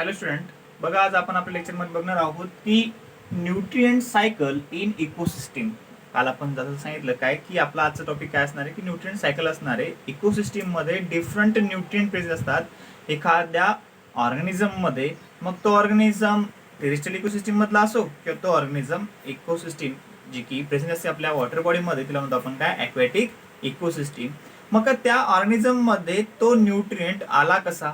Hello student, बघा आज आपण आपल्या लेक्चरमध्ये बघणार आहोत की न्यूट्रिएंट सायकल इन इकोसिस्टीम. काल आपण जसं सांगितलं काय की आपला आजचा टॉपिक काय असणार आहे की न्यूट्रिएंट सायकल असणार आहे. इकोसिस्टीम मध्ये डिफरंट न्यूट्रिएंट प्रेझेंट असतात एखाद्या ऑर्गॅनिझम मध्ये. मग तो ऑर्गॅनिझम टेरेस्ट्रियल इकोसिस्टीम मधला असो किंवा तो ऑर्गॅनिझम इकोसिस्टीम जी की प्रेझेंट असते आपल्या वॉटर बॉडीमध्ये, तिला म्हणतो आपण काय, ॲक्वॅटिक इकोसिस्टीम. मग त्या ऑर्गॅनिझम मध्ये तो न्यूट्रिएंट आला कसा,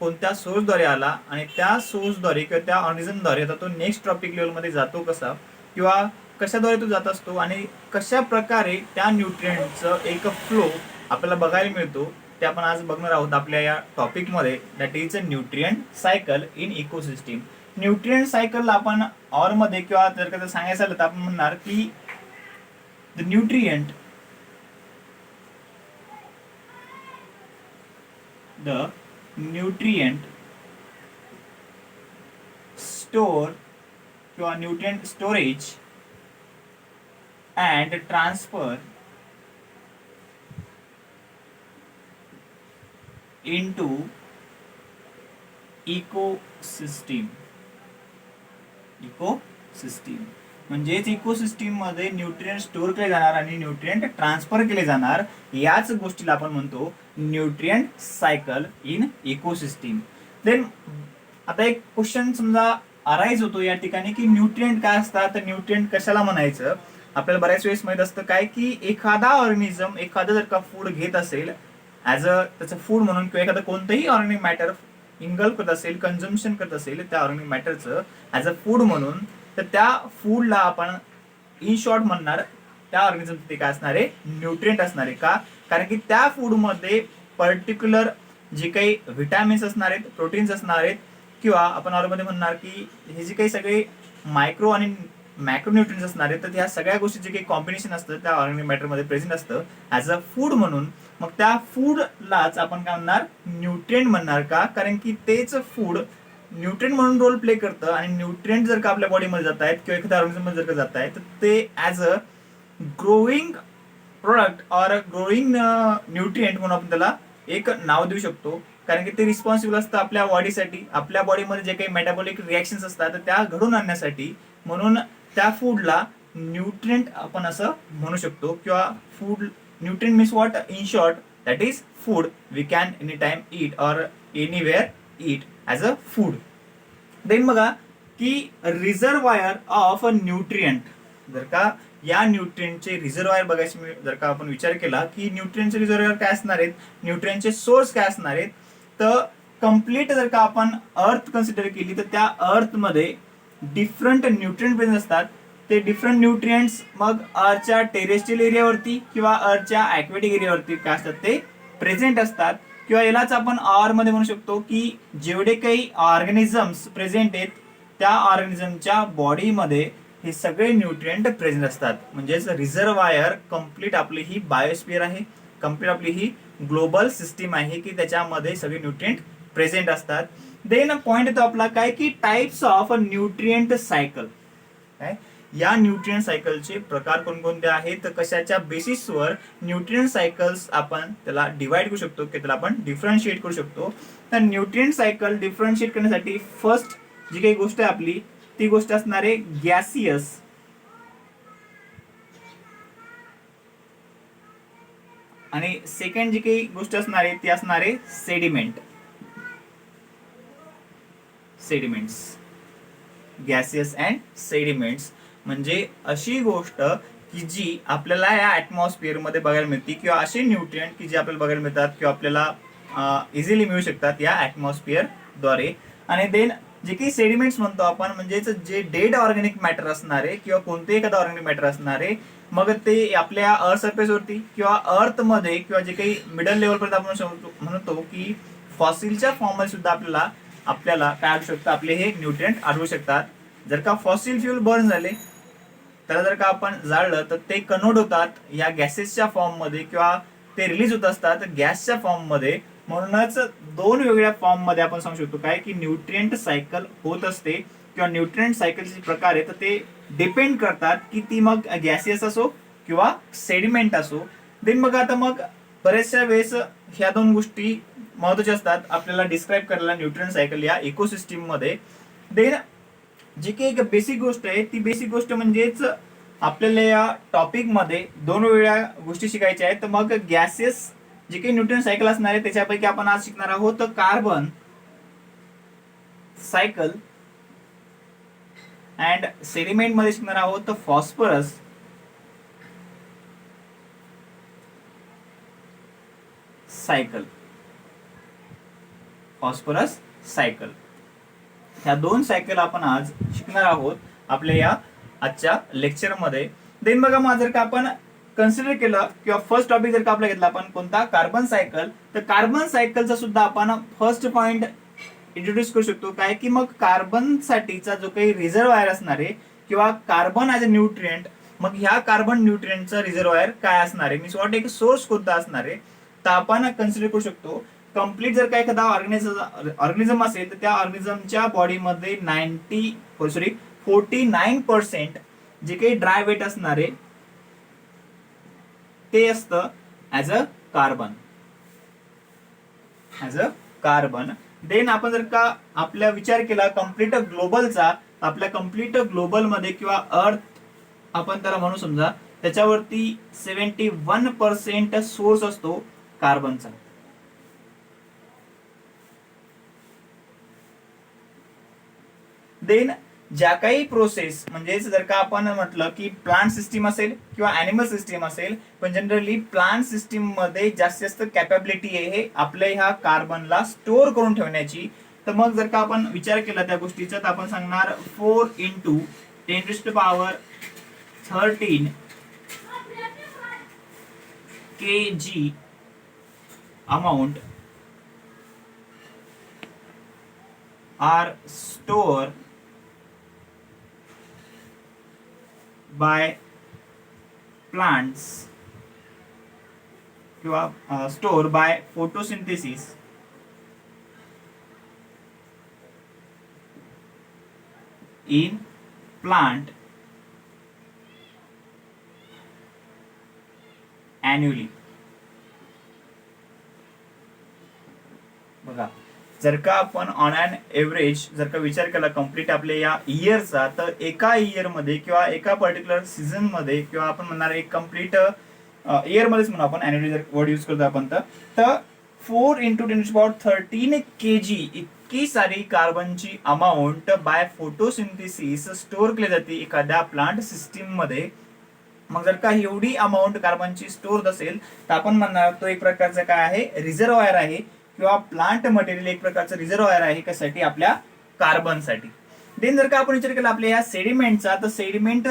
कोणत्या सोर्सद्वारे आला आणि त्या सोर्सद्वारे किंवा त्या ऑर्गॅनिझमद्वारे आता तो नेक्स्ट टॉपिक लेवलमध्ये जातो कसा, किंवा कशाद्वारे तो जात असतो आणि कशा प्रकारे त्या न्यूट्रिएंटचं एक फ्लो आपल्याला बघायला मिळतो, ते आपण आज बघणार आहोत आपल्या या टॉपिकमध्ये. That is a nutrient cycle in ecosystem. Nutrient cycle आपण ऑर मध्ये किंवा जर का सांगायचं झालं तर आपण म्हणणार की द न्यूट्रिएंट न्यूट्रिएंट स्टोर किंवा nutrient storage and transfer into ecosystem. म्हणजेच इकोसिस्टीम मध्ये न्यूट्रिएंट स्टोर केले जाणार आणि न्यूट्रिएंट ट्रान्सफर केले जाणार, याच गोष्टीला आपण म्हणतो nutrient cycle in ecosystem. Then आता एक क्वेश्चन समजा अराईज होतो या ठिकाणी की न्यूट्रिएंट काय असतात, तर न्यूट्रिएंट कशाला म्हणायचं. आपल्याला बऱ्याच वेळेस माहित असतं काय की एखादा ऑर्गॅनिझम एखादं जर का फूड घेत असेल ऍज अ त्याचं फूड म्हणून, किंवा एखादं कोणतंही ऑर्गॅनिक मॅटर इनगल्फ करत असेल, कन्झम्पशन करत असेल त्या ऑर्गॅनिक मॅटरचं ऍज अ फूड म्हणून, तर त्या फूडला आपण इन शॉर्ट म्हणणार त्या ऑर्गॅनिझम ते काय असणार आहे, न्यूट्रिएंट असणार आहे. का? कारण की त्या फूडमध्ये पर्टिक्युलर जे काही व्हिटॅमिन्स असणार आहेत, प्रोटीन्स असणार आहेत, किंवा आपण ऑर्गमध्ये म्हणणार की हे जे काही सगळे मायक्रो आणि मॅक्रो न्यूट्रिएंट्स असणार आहेत, तर ह्या सगळ्या गोष्टी जे काही कॉम्बिनेशन असतं त्या ऑर्गॅनिक मॅटरमध्ये प्रेझेंट असतं ऍज अ फूड म्हणून. मग त्या फूडलाच आपण काय म्हणणार, न्यूट्रिएंट म्हणणार. का? कारण की तेच फूड न्यूट्रिएंट म्हणून रोल प्ले करतं आणि न्यूट्रिएंट जर का आपल्या बॉडीमध्ये जात आहेत किंवा एखाद्या ऑर्गॅनिझम मध्ये जर का जात आहेत, तर ते as a growing product or growing nutrient म्हणून आपण त्याला एक नाव देऊ शकतो. कारण की ते रिस्पॉन्सिबल असतं आपल्या बॉडीसाठी, आपल्या बॉडीमध्ये जे काही मेटाबॉलिक रिॲक्शन्स असतात त्या घडून आणण्यासाठी. म्हणून त्या फूडला न्यूट्रिएंट आपण असं म्हणू शकतो. किंवा food nutrient means what, in short that is food we can any time eat or anywhere eat as a food. Then बघा की रिझर्वायर ऑफ अ न्यूट्रिएंट. जर का या न्यूट्रिएंटचे रिझर्वायर बघायचे जर का आपण विचार केला की न्यूट्रिएंटचे रिझर्वायर काय असणार आहेत, न्यूट्रिएंटचे सोर्स काय असणार आहेत, तर कम्प्लीट जर का आपण अर्थ कन्सिडर केली तर त्या अर्थ मध्ये डिफरंट न्यूट्रिएंट प्रेझेंट असतात. ते डिफरंट न्यूट्रिएंट्स मग अर्थच्या टेरेस्ट्रियल एरियावरती किंवा अर्थच्या ॲक्वॅटिक एरियावरती काय असतात, ते प्रेझेंट असतात. किंवा यालाच आपण आर मध्ये म्हणू शकतो की जेवढे काही ऑर्गॅनिझम्स प्रेझेंट आहेत त्या ऑर्गॅनिझमच्या बॉडीमध्ये हे सगळे न्यूट्रिएंट प्रेझेंट असतात. म्हणजेच रिझर्वायर कम्प्लीट आपली ही बायोस्फिअर आहे, कम्प्लीट आपली ही ग्लोबल सिस्टीम आहे की त्याच्यामध्ये सगळे न्यूट्रिएंट प्रेझेंट असतात. देन पॉइंट येतो आपला काय की टाइप्स ऑफ न्यूट्रिएंट सायकल. काय या न्यूट्रिएंट सायकलचे प्रकार कोणकोणते आहेत, तर कशाच्या बेसिसवर न्यूट्रिएंट सायकल्स आपण त्याला डिवाइड करू शकतो, की त्याला आपण डिफरन्शिएट करू शकतो. तर न्यूट्रिएंट सायकल डिफरन्शिएट करण्यासाठी फर्स्ट जी काही गोष्ट आहे आपली ती गोष्ट असणार आहे गॅसियस, आणि सेकंड जी काही गोष्ट असणार आहे ती असणार आहे सेडिमेंट्स. गॅसियस अँड सेडिमेंट्स म्हणजे अशी गोष्ट की जी आपल्याला या ऍटमॉस्फिअर मध्ये बघायला मिळते, किंवा असे न्यूट्रिएंट की जे आपल्याला बघायला मिळतात किंवा आपल्याला इझिली मिळू शकतात या ऍटमॉस्फिअर द्वारे. आणि देन जे काही सेडिमेंट्स म्हणतो आपण, म्हणजेच जे डेड ऑर्गॅनिक मॅटर असणारे किंवा कोणते एखादा ऑर्गॅनिक मॅटर असणारे, मग ते आपल्या अर्थ सरफेस वरती किंवा अर्थ मध्ये किंवा जे काही मिडल लेवल पर्यंत आपण म्हणतो की फॉसिलच्या फॉर्म मध्ये सुद्धा आपल्याला काय आढळू शकतं, आपले हे न्यूट्रिएंट आढळू शकतात. जर का फॉसिल फ्यूल बर्न झाले, त्याला जर का आपण जाळलं तर ते कन्व्हर्ट होतात या गॅसेसच्या फॉर्म मध्ये, किंवा ते रिलीज होत असतात गॅसच्या फॉर्म मध्ये. म्हणूनच दोन वेगवेगळ्या फॉर्म मध्ये आपण सांगू शकतो काय की न्यूट्रिएंट सायकल होत असते, किंवा न्यूट्रिएंट सायकलचे प्रकार आहे तर ते डिपेंड करतात की ती मग गॅसियस असो किंवा सेडिमेंट असो. देन मग आता बऱ्याचशा वेळेस ह्या दोन गोष्टी महत्वाच्या असतात आपल्याला डिस्क्राईब करायला न्यूट्रिएंट सायकल या इकोसिस्टीम मध्ये. देन जी काही एक बेसिक गोष्ट आहे ती बेसिक गोष्ट म्हणजेच आपल्याला या टॉपिक मध्ये दोन वेळा गोष्टी शिकायच्या आहेत. तर मग गॅसेस जे काही न्यूट्रिएंट सायकल असणार आहे त्याच्यापैकी आपण आज शिकणार आहोत कार्बन सायकल अँड सेडिमेंट मध्ये शिकणार आहोत फॉस्फरस सायकल. फॉस्फरस सायकल ह्या दोन सायकल आपण आज शिकणार आहोत आपल्या या आजच्या लेक्चर मध्ये. देन बघा मग जर का आपण कन्सिडर केलं किंवा फर्स्ट टॉपिक जर का आपला घेतला आपण कोणता कार्बन सायकल, तर कार्बन सायकलचा सुद्धा आपण फर्स्ट पॉइंट इंट्रोड्यूस करू शकतो काय की मग कार्बन साठीचा जो काही रिझर्वायर असणार आहे किंवा कार्बन ॲज अ न्यूट्रिएंट, मग ह्या कार्बन न्यूट्रिएंटचा रिझर्वायर काय असणार आहे, मीन्स व्हॉट एक सोर्स कोणता असणार आहे, तर आपण कन्सिडर करू शकतो. कम्प्लीट जर का एखादा ऑर्गॅनिझम असेल तर त्या ऑर्गॅनिझमच्या बॉडीमध्ये 49% जे काही ड्राय वेट असणार आहे ते असतं ऍज अ कार्बन. देन आपण जर का आपला विचार केला कम्प्लीट ग्लोबलचा, आपल्या कम्प्लीट ग्लोबल मध्ये किंवा अर्थ आपण त्याला म्हणू समजा, त्याच्यावरती 71% सोर्स असतो कार्बनचा. देन ज्या काही प्रोसेस म्हणजे जर का आपण म्हटलं की प्लांट सिस्टीम असेल किंवा अॅनिमल सिस्टीम असेल, पण जनरली प्लांट सिस्टीम मध्ये जास्तीत जास्त कॅपॅबिलिटी आहे आपल्या ह्या कार्बनला स्टोअर करून ठेवण्याची. तर मग जर का आपण विचार केला त्या गोष्टीचा तर आपण सांगणार 4 × 10⁻13 kg amount are stored by plants किंवा stored by photosynthesis in plant annually. बघा जर का आपण ऑन ॲन एव्हरेज जर का विचार केला कम्प्लीट आपल्या या इयरचा, तर एका इयर मध्ये किंवा एका पर्टिक्युलर सीझन मध्ये किंवा आपण म्हणणार एक कम्प्लीट इयर मध्येच म्हणू आपण ॲन्युअली जर वर्ड यूज करतो आपण, तर 4 × 10⁻13 kg इतकी सारी कार्बनची अमाऊंट बाय फोटोसिंथेसिस स्टोअर केली जाते एखाद्या प्लांट सिस्टीम मध्ये. मग जर का एवढी अमाऊंट कार्बनची स्टोअर असेल तर आपण म्हणणार तो एक प्रकारचा काय आहे, रिझर्वायर आहे किंवा प्लांट मटेरियल एक प्रकारचं रिझर्वायर आहे कशासाठी, आपल्या कार्बनसाठी. देन जर का आपण विचार केला आपल्या या सेडिमेंटचा, तर सेडिमेंट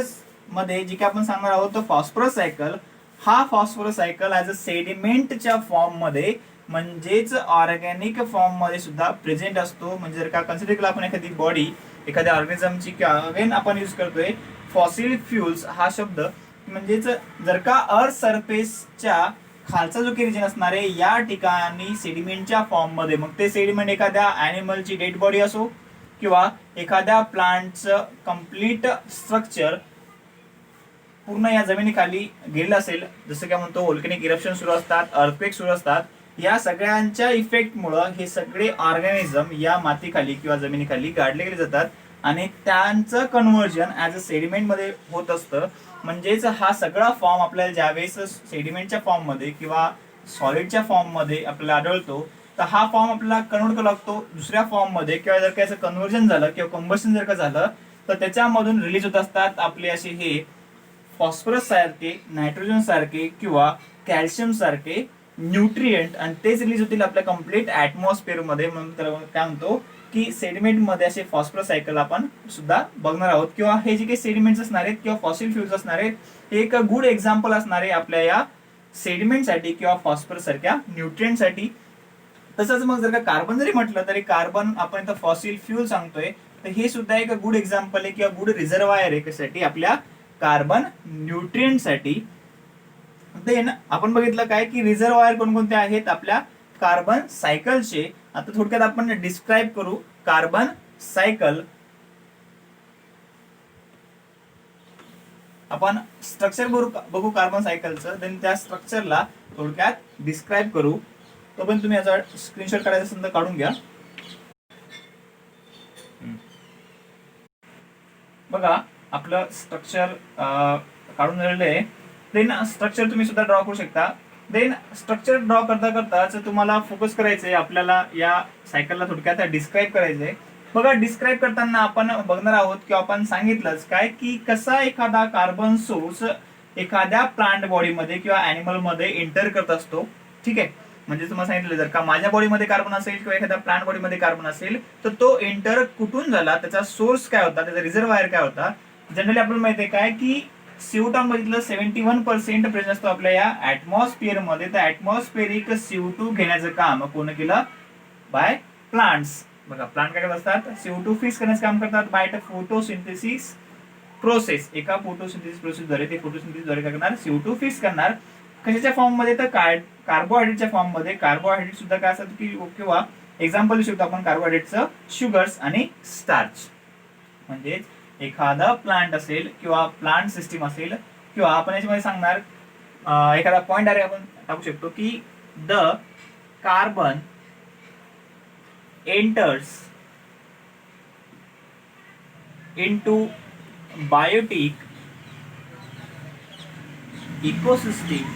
मध्ये जे काय आपण सांगणार आहोत तो फॉस्फरस सायकल. हा फॉस्फरस सायकल ऍज अ सेडिमेंटच्या फॉर्म मध्ये म्हणजेच ऑर्गॅनिक फॉर्म मध्ये सुद्धा प्रेझेंट असतो. म्हणजे जर का कन्सिडर केला आपण एखादी बॉडी एखाद्या ऑर्गॅनिझमची किंवा अगेन आपण युज करतोय फॉसिल फ्युल्स हा शब्द, म्हणजेच जर का अर्थ सरफेसच्या खालचा जो काही रिजन असणार आहे या ठिकाणी सेडिमेंटच्या फॉर्म मध्ये, मग ते सेडिमेंट एखाद्या ॲनिमलची डेड बॉडी असो किंवा एखाद्या प्लांटचं कम्प्लीट स्ट्रक्चर पूर्ण या जमिनीखाली गेलेलं असेल, जसं काय म्हणतो व्होल्कॅनिक इरप्शन सुरू असतात, अर्थक्वेक सुरू असतात, या सगळ्यांच्या इफेक्टमुळं हे सगळे ऑर्गॅनिझम या मातीखाली किंवा जमिनीखाली गाडले गेले जातात आणि त्यांचं कन्व्हर्जन ऍज अ सेडिमेंट मध्ये होत असतं. म्हणजेच हा सगळा फॉर्म आपल्याला ज्यावेळेस सेडिमेंटच्या फॉर्म मध्ये किंवा सॉलिडच्या फॉर्म मध्ये आपल्याला आढळतो, तर हा फॉर्म आपल्याला कन्वर्ट करावा लागतो दुसऱ्या फॉर्म मध्ये, किंवा जर काही कन्व्हर्जन झालं किंवा कंबशन जर का झालं तर त्याच्यामधून रिलीज होत असतात आपले असे हे फॉस्फरस सारखे, नायट्रोजन सारखे किंवा कॅल्शियम सारखे न्यूट्रिएंट, आणि तेच रिलीज होतील आपल्या कम्प्लीट ऍटमॉस्फिअर मध्ये. म्हणून काय म्हणतो की सेडिमेंट मध्ये असे फॉस्फरस सायकल आपण सुद्धा बघणार आहोत. किंवा हे जे काही सेडिमेंट्स असणार आहेत किंवा फॉसिल फ्युल्स असणार आहेत हे एक गुड एक्झाम्पल असणार आहे आपल्या या सेडिमेंटसाठी किंवा फॉस्फरस सारख्या न्यूट्रिएंटसाठी. तसंच मग जर का कार्बन जरी म्हटलं तरी कार्बन आपण इथं फॉसिल फ्युल सांगतोय, तर हे सुद्धा एक गुड एक्झाम्पल आहे किंवा गुड रिझर्वायर आहे कशासाठी, आपल्या कार्बन न्यूट्रिएंटसाठी. देन आपण बघितलं काय की रिझर्वायर कोणकोणते आहेत आपल्या कार्बन सायकलचे. आता थोडक्यात आपण डिस्क्राईब करू कार्बन सायकल. आपण स्ट्रक्चर बघू कार्बन सायकलचं, देन त्या स्ट्रक्चरला थोडक्यात डिस्क्राईब करू. तो पण तुम्ही याचा स्क्रीनशॉट काढायचा असेल तर काढून घ्या. बघा आपलं स्ट्रक्चर काढून झालेलं आहे. देन स्ट्रक्चर तुम्ही सुद्धा ड्रॉ करू शकता. देन स्ट्रक्चर ड्रॉ करता करताच तुम्हाला फोकस करायचंय, आपल्याला या सायकलला थोडक्यात डिस्क्राईब करायचंय. बघा डिस्क्राईब करताना आपण बघणार आहोत किंवा आपण सांगितलंच काय की कसा एखादा कार्बन सोर्स एखाद्या प्लांट बॉडीमध्ये किंवा अॅनिमल मध्ये एंटर करत असतो. ठीक आहे, म्हणजे तुम्हाला सांगितलं जर का माझ्या बॉडीमध्ये कार्बन असेल किंवा एखाद्या प्लांट बॉडीमध्ये कार्बन असेल तर तो एंटर कुठून झाला, त्याचा सोर्स काय होता, त्याचा रिझर्वायर काय होता. जनरली आपल्याला माहिती आहे काय की CO2 बघितलं 71% प्रेझेंट असतो आपल्या या ऍटमॉस्फिअर मध्ये. तर ऍटमॉस्फेरिक CO2 घेण्याचं काम कोण केलं, बाय प्लांट्स. बघा प्लांट काय करत असतात, CO2 फिक्स करण्याचं काम करतात बाय फोटोसिंथेसिस प्रोसेस. एका फोटोसिंथेसिस प्रोसेसद्वारे ते फोटोसिंथेसिसद्वारे काय करणार, CO2 फिक्स करणार. कशाच्या फॉर्म मध्ये, तर कार्बोहायड्रेटच्या फॉर्म मध्ये. कार्बोहायड्रेट सुद्धा काय असतात की किंवा एक्झाम्पल देऊ शकतो आपण कार्बोहायड्रेटचं शुगर्स आणि स्टार्च. म्हणजे एखादा प्लांट असेल किंवा प्लांट सिस्टीम असेल किंवा आपण याच्यामध्ये सांगणार एखादा पॉइंट आहे आपण टाकू शकतो की the carbon enters into biotic ecosystem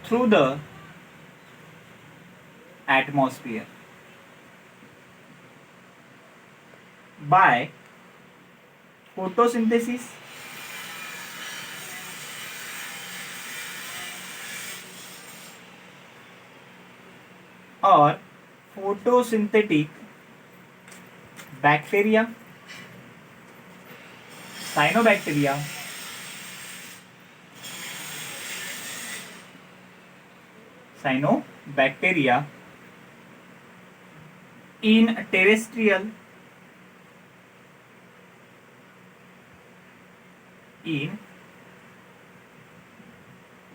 through the atmosphere by photosynthesis or photosynthetic bacteria, cyanobacteria, in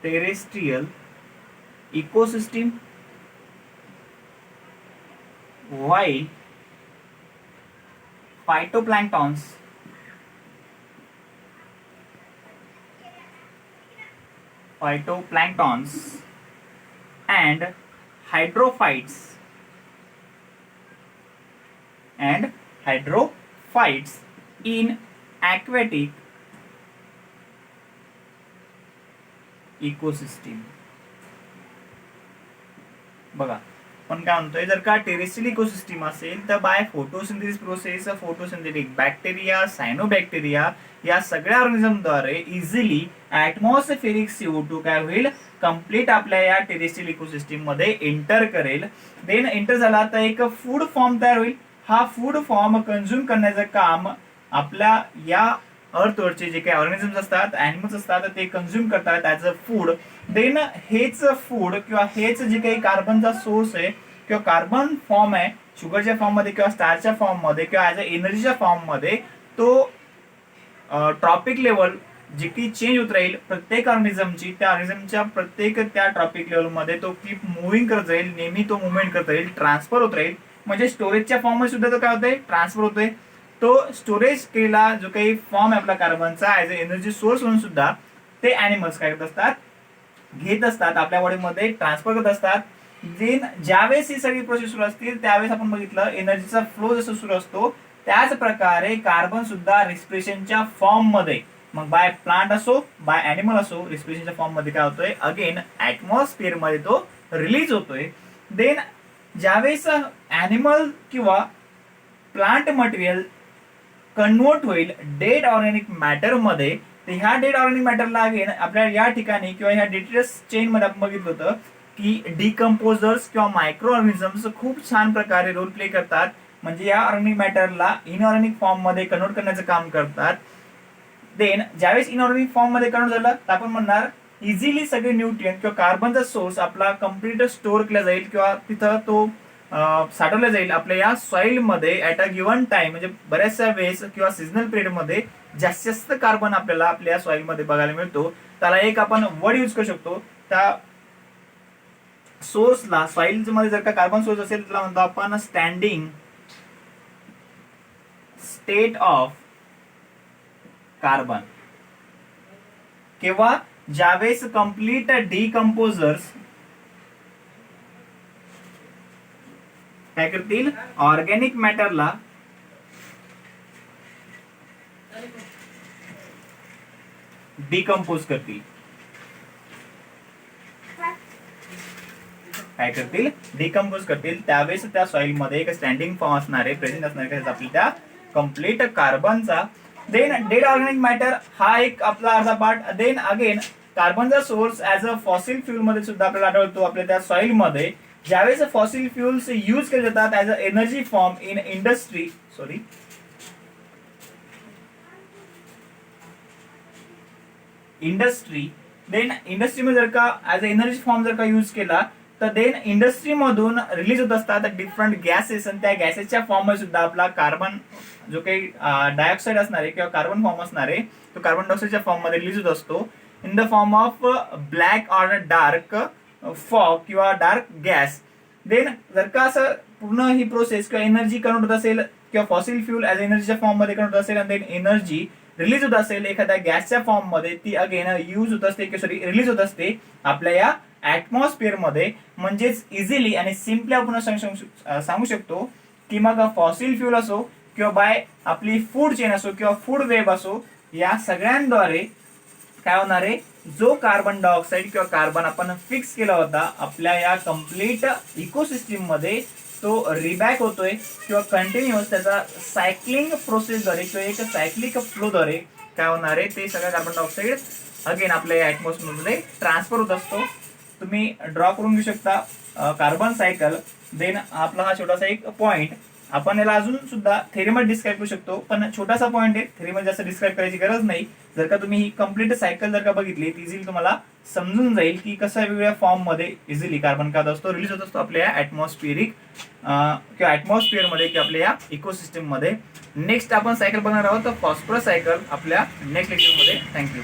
terrestrial ecosystem, while phytoplanktons and hydrophytes in aquatic ecosystem. बघा पण काय म्हणतोय, जर का टेरेस्ट्रियल इकोसिस्टीम असेल तर by photosynthesis process photosynthetic bacteria, cyanobacteria या सगळ्या ऑर्गॅनिझमद्वारे इझिली ऍटमॉस्फेरिक CO2 काय होईल, कम्प्लीट आपल्या या टेरेस्ट्रियल इकोसिस्टीम मध्ये एंटर करेल. देन एंटर झाला तर एक फूड फॉर्म तयार होईल. हा फूड फॉर्म कंझ्युम करण्याचं काम आपल्या या अर्थवरचे जे काही ऑर्गॅनिझम्स असतात, अॅनिमल्स असतात, ते कंझ्युम करतात ऍज अ फूड. देन हेच फूड किंवा हेच जे काही कार्बनचा सोर्स आहे किंवा कार्बन फॉर्म आहे शुगरच्या फॉर्म मध्ये किंवा स्टारच्या फॉर्म मध्ये किंवा ऍज अ एनर्जीच्या फॉर्म मध्ये, तो ट्रॉपिक लेवल जी की चेंज होत राहील प्रत्येक ऑर्गॅनिझमची, त्या ऑर्गॅनिझमच्या प्रत्येक त्या ट्रॉपिक लेवल मध्ये तो कीप मुव्हिंग करत राहील, नेहमी तो मुवमेंट करत राहील, ट्रान्सफर होत राहील. म्हणजे स्टोरेजच्या फॉर्म मध्ये सुद्धा तो काय होतोय, ट्रान्सफर होतोय. तो स्टोरेज केलेला जो काही फॉर्म आहे आपला कार्बनचा ऍज अ एनर्जी सोर्स म्हणून सुद्धा ते अॅनिमल्स काय करत असतात, घेत असतात, आपल्या बॉडीमध्ये ट्रान्सफर करत असतात. देन ज्यावेळेस ही सगळी प्रोसेस सुरू असतील त्यावेळेस आपण बघितलं एनर्जीचा फ्लो जसं सुरू असतो त्याच प्रकारे कार्बन सुद्धा रिस्पिरेशनच्या फॉर्म मध्ये, मग बाय प्लांट असो बाय अॅनिमल असो, रिस्पिरेशनच्या फॉर्म मध्ये काय होतोय, अगेन ऍटमॉस्फिअर मध्ये तो रिलीज होतोय. देन ज्यावेळेस अॅनिमल किंवा प्लांट मटेरियल कन्वर्ट होईल डेड ऑर्गॅनिक मॅटर मध्ये, तर ह्या डेड ऑर्गॅनिक मॅटरला अगेन आपल्या या ठिकाणी किंवा ह्या डिटेल्स चेन मध्ये आपण बघितलं होतं की डिकम्पोजर्स किंवा मायक्रो ऑर्गॅनिझम्स खूप छान प्रकारे रोल प्ले करतात. म्हणजे या ऑर्गॅनिक मॅटरला इनऑर्गॅनिक फॉर्म मध्ये कन्वर्ट करण्याचं काम करतात. देन ज्यावेळेस इनऑर्गॅनिक फॉर्म मध्ये कन्वर्ट झालं तर आपण म्हणणार इझिली सगळे न्यूट्रिएंट किंवा कार्बनचा सोर्स आपला कम्प्लीट स्टोअर केला जाईल किंवा तिथं तो साठवला जाईल आपल्या या सॉइल मध्ये ऍट अ गिव्हन टाइम. म्हणजे बऱ्याचशा वेळेस किंवा सीझनल पिरियड मध्ये जास्तीत जास्त कार्बन आपल्याला आपल्या सॉइल मध्ये बघायला मिळतो. त्याला एक आपण वर्ड यूज करू शकतो, त्या सोर्सला सॉइल मध्ये जर का कार्बन सोर्स असेल त्याला म्हणतो आपण स्टेट ऑफ कार्बन किंवा ज्यावेळेस कंप्लीट डिकम्पोजर्स काय करतील, ऑर्गॅनिक मॅटरला डिकम्पोज करतील. काय करतील, डिकम्पोज करतील. त्यावेळेस त्या सॉइल मध्ये एक स्टँडिंग फॉर्म असणार आहे, प्रेझेंट असणार आहे आपल्या त्या कम्प्लीट कार्बनचा. देन डेड ऑर्गॅनिक मॅटर हा एक आपला अर्धा पार्ट. देन अगेन कार्बनचा source as a fossil fuel मध्ये सुद्धा आपल्याला आढळतो आपल्या त्या सॉइल मध्ये. ज्यावेळेस फॉसिल फ्युल्स यूज केले जातात as a energy form in industry, then इंडस्ट्रीमध्ये जर का ऍज अ एनर्जी फॉर्म जर का यूज केला तर देन इंडस्ट्रीमधून रिलीज होत असतात डिफरंट गॅसेस, आणि त्या गॅसेसच्या फॉर्म मध्ये सुद्धा आपला कार्बन जो काही डायऑक्साईड असणार आहे किंवा कार्बन फॉर्म असणार आहे तो कार्बन डायऑक्साईडच्या फॉर्म मध्ये रिलीज होत असतो in the form of black or dark fog किंवा डार्क गॅस. देन जर का असं पूर्ण ही प्रोसेस किंवा एनर्जी कन्वर्ट होत असेल किंवा फॉसिल फ्युल ऍज एनर्जीच्या फॉर्म मध्ये कन्वर्ट होत असेल आणि देन एनर्जी रिलीज होत असेल एखाद्या गॅसच्या फॉर्म मध्ये, ती अगेन यूज होत असते रिलीज होत असते आपल्या या ऍटमॉस्फिअर मध्ये. म्हणजेच इझिली आणि सिम्पली आपण सांगू शकतो की मग फॉसिल फ्युल असो किंवा बाय आपली फूड चेन असो किंवा फूड वेब असो, या सगळ्यांद्वारे काय होणार आहे, जो कार्बन डायऑक्साईड किंवा कार्बन आपण फिक्स केला होता आपल्या या कम्प्लीट इकोसिस्टीम मध्ये, तो रिबॅक होतोय किंवा कंटिन्युअस त्याचा सायक्लिंग प्रोसेसद्वारे किंवा एक सायक्लिक फ्लोद्वारे काय होणार आहे, ते सगळं कार्बन डायऑक्साईड अगेन आपल्या ऍटमॉस्फिअर मध्ये ट्रान्सफर होत असतो. तुम्ही ड्रॉ करून घेऊ शकता कार्बन सायकल. देन आपला हा छोटासा एक पॉइंट, आपण याला अजून सुद्धा थेरीमध्ये डिस्क्राईब करू शकतो, पण छोटासा पॉइंट आहे, थेरीमध्ये जास्त डिस्क्राईब करायची गरज नाही. जर का तुम्ही ही कम्प्लीट सायकल जर का बघितली इझिली तुम्हाला समजून जाईल की कसा वेगवेगळ्या फॉर्म मध्ये इझिली कार्बन काय असतो रिलीज होत असतो आपल्या ऍटमॉस्फिअरिक किंवा ऍटमॉस्फिअर मध्ये किंवा आपल्या या इकोसिस्टीम मध्ये. नेक्स्ट आपण सायकल बघणार आहोत फॉस्फरस सायकल आपल्या नेक्स्ट लेक्चर मध्ये. थँक्यू.